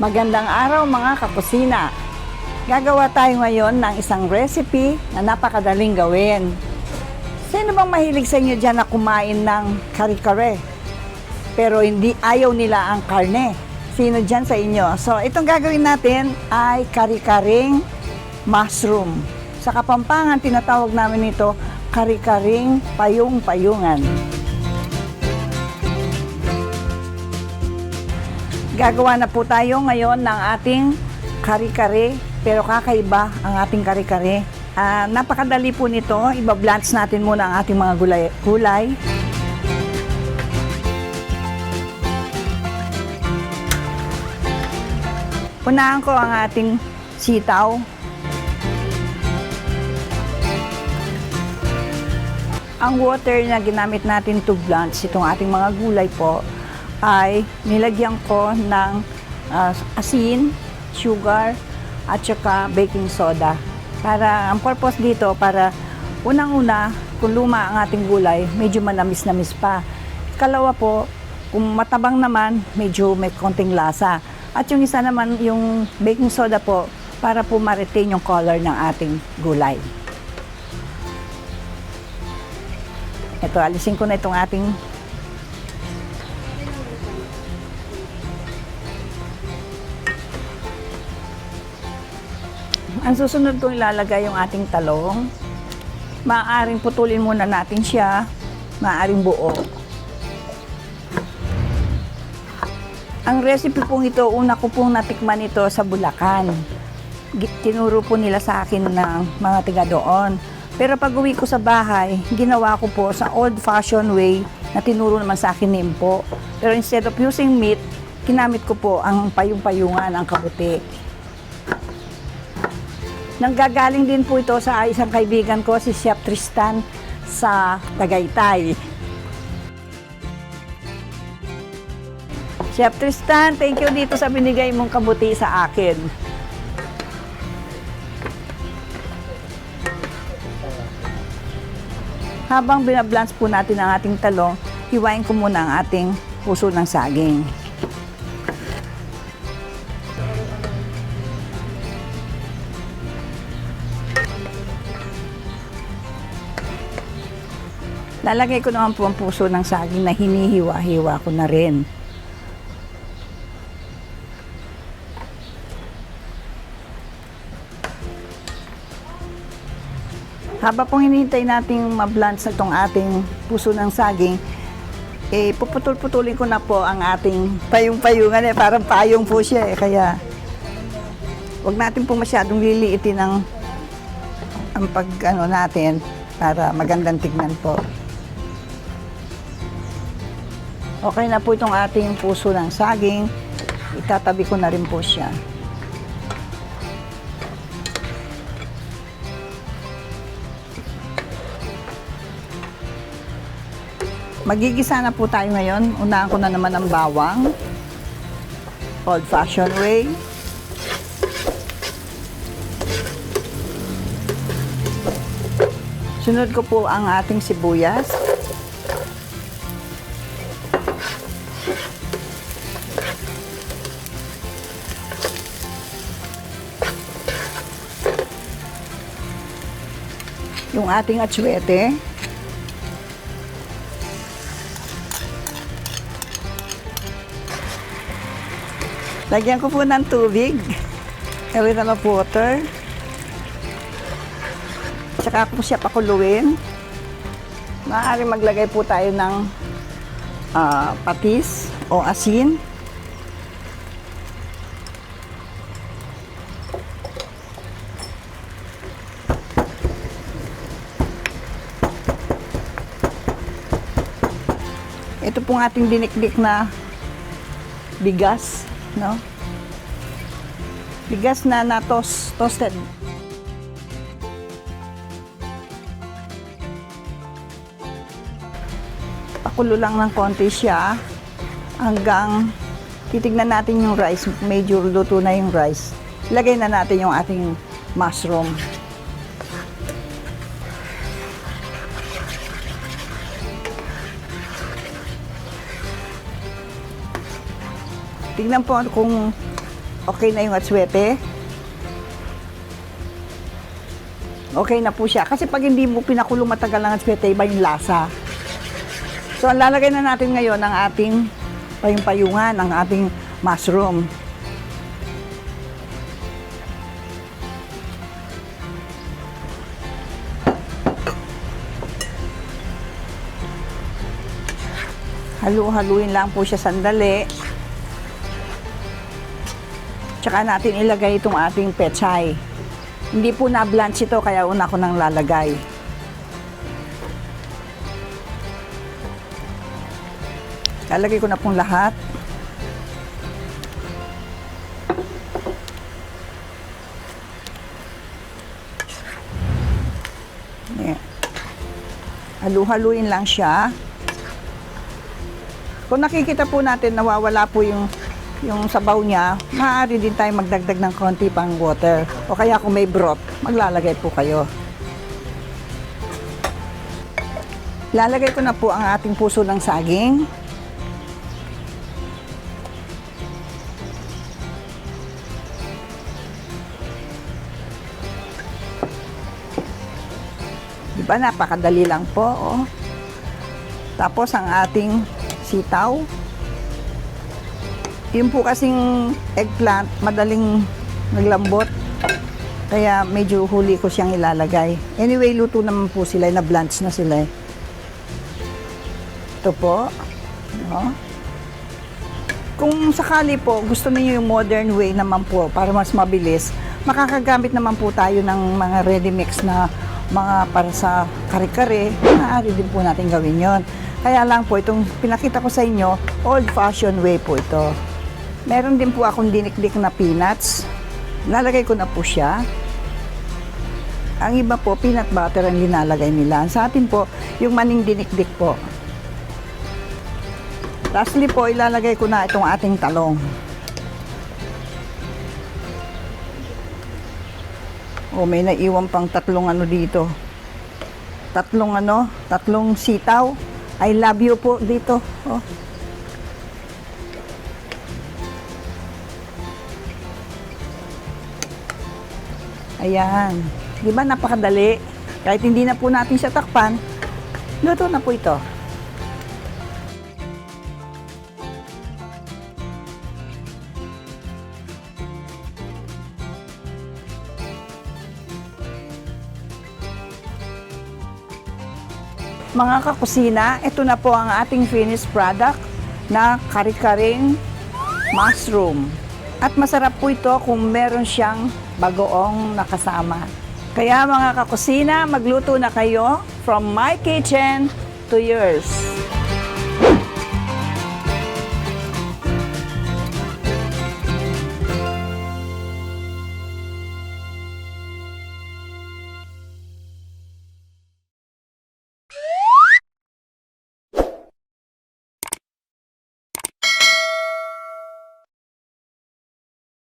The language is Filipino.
Magandang araw mga kakusina! Gagawa tayo ngayon ng isang recipe na napakadaling gawin. Sino bang mahilig sa inyo dyan na kumain ng kare-kare? Pero hindi ayaw nila ang karne. Sino dyan sa inyo? So itong gagawin natin ay kare-karing mushroom. Sa Kapampangan tinatawag namin ito kare-karing payung-payungan. Gagawa na po tayo ngayon ng ating kare-kare, pero kakaiba ang ating kare-kare. Napakadali po nito. Iba-blanch natin muna ang ating mga gulay. Unahan ko ang ating sitaw. Ang water na ginamit natin to blanch itong ating mga gulay po ay nilagyan ko ng asin, sugar, at saka baking soda. Para, ang purpose dito, para unang-una, kung luma ang ating gulay, medyo manamis-namis pa. Ikalawa po, kung matabang naman, medyo may konting lasa. At yung isa naman, yung baking soda po, para po ma-retain yung color ng ating gulay. Ito, alisin ko na itong ating ang susunod kong ilalagay yung ating talong. Maaaring putulin muna natin siya, maaaring buo. Ang recipe pong ito, una ko pong natikman ito sa Bulacan. Tinuro po nila sa akin ng mga tiga doon. Pero pag uwi ko sa bahay, ginawa ko po sa old-fashioned way na tinuro naman sa akin ni Impo. Pero instead of using meat, ginamit ko po ang payung-payungan, ang kabuti. Nanggagaling din po ito sa isang kaibigan ko, si Chef Tristan sa Tagaytay. Chef Tristan, thank you dito sa binigay mong kabuti sa akin. Habang binablance po natin ang ating talong, hiwain ko muna ang ating puso ng saging. Lalagay ko naman po ang puso ng saging na hinihiwa-hiwa ko na rin. Habang pong hinihintay nating ma-blanch itong ating puso ng saging, puputol-putulin ko na po ang ating payung-payungan. Parang payong po siya kaya wag natin po masyadong liliitin ang pag-ano natin para magandang tignan po. Okay na po itong ating puso ng saging. Itatabi ko na rin po siya. Magigisa na po tayo ngayon. Unahan ko na naman ang bawang. Old-fashioned way. Sunod ko po ang ating sibuyas. Yung ating atsuete. Lagyan ko po ng tubig. A little of water. Tsaka po siya pakuluin. Maaari maglagay po tayo ng patis o asin. Ito pong ating dinikdik na bigas, no? Bigas na toasted. Pakulo lang ng konti siya hanggang titignan natin yung rice. Medyo luto na yung rice. Ilagay na natin yung ating mushroom. Tignan po kung Okay na yung atswete. Okay na po siya. Kasi pag hindi mo pinakulo matagal ng atswete, iba yung lasa. So, ang lalagay na natin ngayon ang ating payung-payungan, ang ating mushroom. Halu-haluin lang po siya sandali. Tsaka natin ilagay itong ating pechay. Hindi po na-blanch ito, kaya una ko nang lalagay. Lalagay ko na pong lahat. Ayan. Halu-haluin lang siya. Kung nakikita po natin nawawala po yung sabaw niya, maaari din tayo magdagdag ng konti pang water. O kaya kung may broth, maglalagay po kayo. Lalagay ko na po ang ating puso ng saging. Diba, napakadali lang po. Oh. Tapos ang ating sitaw. Yung po kasing eggplant, madaling naglambot. Kaya medyo huli ko siyang ilalagay. Anyway, luto naman po sila, na-blanch na sila. Ito po. No? Kung sakali po, gusto niyo yung modern way naman po, para mas mabilis, makakagamit naman po tayo ng mga ready mix na mga para sa kare-kare. Maaari din po natin gawin yon. Kaya lang po, itong pinakita ko sa inyo, old-fashioned way po ito. Meron din po akong dinikdik na peanuts. Lalagay ko na po siya. Ang iba po, peanut butter ang linalagay nila. Sa atin po, yung maning dinikdik po. Lastly po, ilalagay ko na itong ating talong. Oh, may naiwan pang tatlong ano dito. Tatlong sitaw. I love you po dito. Oh. Ayan. Di ba napakadali? Kahit hindi na po natin siya takpan, luto na po ito. Mga kakusina, ito na po ang ating finished product na kare-karing mushroom. At masarap po ito kung meron siyang bagoong nakasama. Kaya mga kakusina, magluto na kayo from my kitchen to yours.